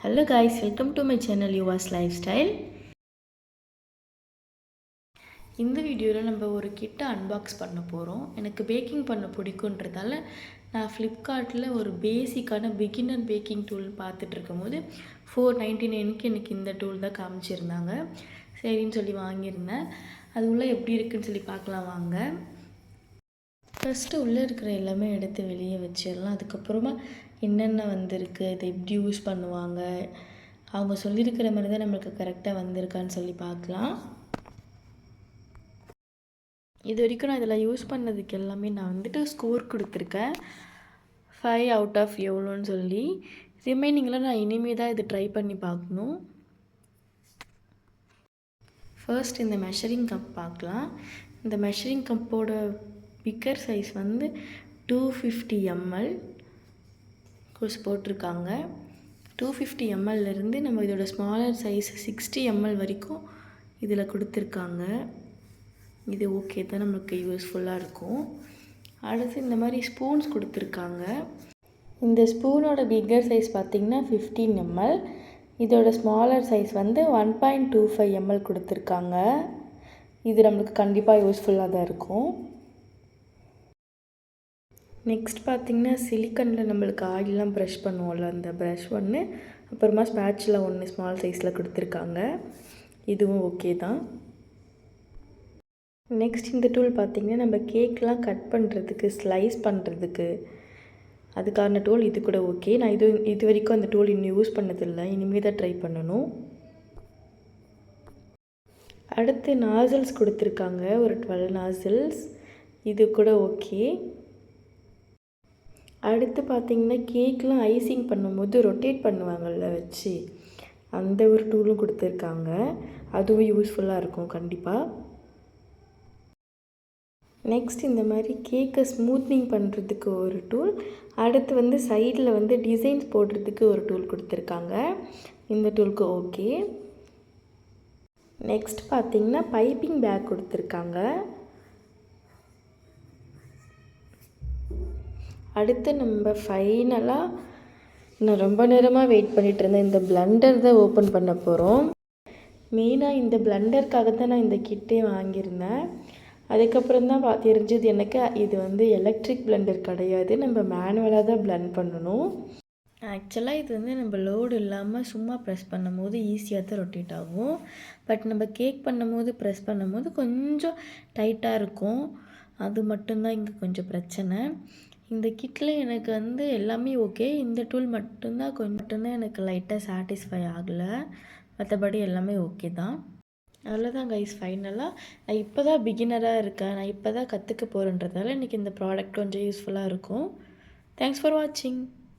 Hello guys, welcome to my channel Yuva's Lifestyle. இந்த வீடியோவில் நம்ம ஒரு கிட்ட அன்பாக்ஸ் பண்ண போகிறோம். எனக்கு பேக்கிங் பண்ண பிடிக்குன்றதால நான் ஃப்ளிப்கார்ட்டில் ஒரு பேசிக்கான பிகினர் பேக்கிங் டூல் பார்த்துட்டு இருக்கும்போது $4.99க்கு எனக்கு இந்த டூல் தான் காமிச்சிருந்தாங்க. சரின்னு சொல்லி வாங்கியிருந்தேன். அது உள்ளே எப்படி இருக்குன்னு சொல்லி பார்க்கலாம் வாங்க. ஃபஸ்ட்டு உள்ளே இருக்கிற எல்லாமே எடுத்து வெளியே வச்சிடலாம். அதுக்கப்புறமா என்னென்ன வந்திருக்கு, இதை எப்படி யூஸ் பண்ணுவாங்க, அவங்க சொல்லியிருக்கிற மாதிரி தான் நம்மளுக்கு கரெக்டாக வந்திருக்கான்னு சொல்லி பார்க்கலாம். இது வரைக்கும் நான் இதில் யூஸ் பண்ணதுக்கு எல்லாமே நான் வந்துட்டு ஸ்கோர் கொடுத்துருக்கேன் 5 அவுட் ஆஃப் எவ்வளோன்னு சொல்லி. ரிமைனிங்கில் நான் இனிமேல் தான் இது ட்ரை பண்ணி பார்க்கணும். ஃபர்ஸ்ட் இந்த மெஷரிங் கப் பார்க்கலாம். இந்த மெஷரிங் கப்போட பிக்கர் சைஸ் வந்து 250 ml போட்டிருக்காங்க. 250 mlலேருந்து நம்ம இதோட ஸ்மாலர் சைஸ் 60 ml வரைக்கும் இதில் கொடுத்துருக்காங்க. இது ஓகே தான், நமக்கு யூஸ்ஃபுல்லாக இருக்கும். அடுத்து இந்த மாதிரி ஸ்பூன்ஸ் கொடுத்துருக்காங்க. இந்த ஸ்பூனோட பிக்கர் சைஸ் பார்த்திங்கன்னா 15 ml, இதோட ஸ்மாலர் சைஸ் வந்து 1.25 ml கொடுத்துருக்காங்க. இது நம்மளுக்கு கண்டிப்பாக யூஸ்ஃபுல்லாக தான் இருக்கும். நெக்ஸ்ட் பார்த்திங்கன்னா சிலிக்கனில் நம்மளுக்கு ஆயிலெலாம் ப்ரஷ் பண்ணுவோம்ல, அந்த ப்ரஷ் ஒன்று, அப்புறமா ஸ்பேட்சில் ஒன்று ஸ்மால் சைஸில் கொடுத்துருக்காங்க. இதுவும் ஓகே தான். நெக்ஸ்ட் இந்த டூல் பார்த்திங்கன்னா நம்ம கேக்லாம் கட் பண்ணுறதுக்கு, ஸ்லைஸ் பண்ணுறதுக்கு அதுக்கான டூல். இது கூட ஓகே. நான் இது வரைக்கும் அந்த டூல் இன்னும் யூஸ் பண்ணதில்லை, இனிமேல் தான் ட்ரை பண்ணணும். அடுத்து நாசில்ஸ் கொடுத்துருக்காங்க, ஒரு 12 நாசில்ஸ். இது கூட ஓகே. அடுத்து பார்த்திங்கன்னா கேக்லாம் ஐசிங் பண்ணும்போது ரொட்டேட் பண்ணுவாங்கள்ல வச்சு, அந்த ஒரு டூலும் கொடுத்துருக்காங்க. அதுவும் யூஸ்ஃபுல்லாக இருக்கும் கண்டிப்பாக. நெக்ஸ்ட் இந்த மாதிரி கேக்கை ஸ்மூத்னிங் பண்ணுறதுக்கு ஒரு டூல். அடுத்து வந்து சைடில் வந்து டிசைன்ஸ் போடுறதுக்கு ஒரு டூல் கொடுத்துருக்காங்க. இந்த டூலுக்கு ஓகே. நெக்ஸ்ட் பார்த்திங்கன்னா பைப்பிங் பேக் கொடுத்துருக்காங்க. அடுத்து நம்ம ஃபைனலாக நான் ரொம்ப நேரமாக வெயிட் பண்ணிகிட்டு இருந்தேன், இந்த பிளெண்டர் தான் ஓப்பன் பண்ண போகிறோம். மெயினாக இந்த பிளெண்டருக்காக தான் நான் இந்த கிட்டே வாங்கியிருந்தேன். அதுக்கப்புறம் தான் தெரிஞ்சது எனக்கு இது வந்து எலக்ட்ரிக் பிளெண்டர் கிடையாது, நம்ம மேனுவலாக தான் பிளெண்ட் பண்ணணும். ஆக்சுவலாக இது வந்து நம்ம லோடு இல்லாமல் சும்மா ப்ரெஸ் பண்ணும்போது ஈஸியாக தான் ரொட்டேட் ஆகும். பட் நம்ம கேக் பண்ணும்போது ப்ரெஸ் பண்ணும்போது கொஞ்சம் டைட்டாக இருக்கும். அது மட்டும்தான் இங்கே கொஞ்சம் பிரச்சனை. இந்த கிட்டில் எனக்கு வந்து எல்லாமே ஓகே. இந்த டூல் மட்டும்தான் எனக்கு லைட்டாக சாட்டிஸ்ஃபை ஆகலை. மற்றபடி எல்லாமே ஓகே தான். அவ்வளோதான் கைஸ். ஃபைனலாக நான் இப்போ தான் பிகினராக இருக்கேன், நான் இப்போ தான் கற்றுக்க போகிறேன்றதால இன்றைக்கி இந்த ப்ராடக்ட் கொஞ்சம் யூஸ்ஃபுல்லாக இருக்கும். தேங்க்ஸ் ஃபார் வாட்சிங்.